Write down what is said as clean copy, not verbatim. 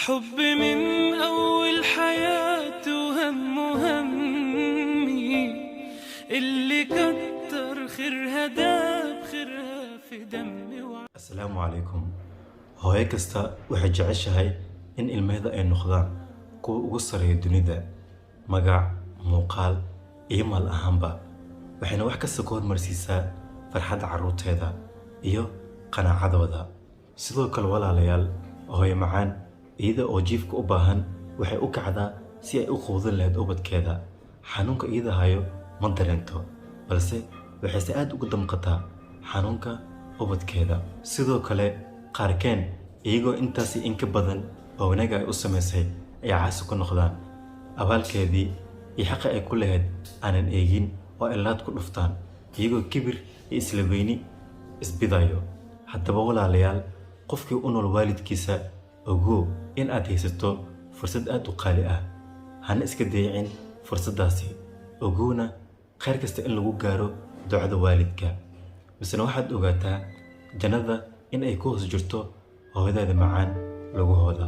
حب من أول حياته وهم همي اللي كتر خيرها داب خيرها في دمي السلام عليكم. hooyo kasta waxay jeceshahay in ilmaheeda ay noqdaan kuwa ugu sareeya dunida magac muuqaal iyo maal ahaanba waxayna wax kasta ka hormarsiisaa farxadda carruurteeda iyo qanaacadooda. sidoo kale walaalayaal, hooyo macaan iyada oo jiifka u baahan waxay u kacdaa si ay u quudin lahayd ubadkeeda. xanuunka iyada hayo ma dareento, balse waxayse aad ugu damqataa xanuunka ubadkeeda. sidoo kale qaarkeen iyagoo intaasi in ka badan oo wanaag ay u samaysay ay caasi ku noqdaan abaalkeedii iyo xaqi ay ku lahayd aanan eegin oo ay laad ku dhuftaan iyagoo kibir iyo isla weyni isbidayo. haddaba walaalayaal, qofkii u nool waalidkiisa ogow in aad haysato fursad aad u qaali ah. hana iska dayicin fursaddaasi. ogowna khayr kasta in lagu gaaro ducada waalidka. misna waxaad ogaataa jannada in ay ku hoos jirto hooyadaada macaan lagahooda.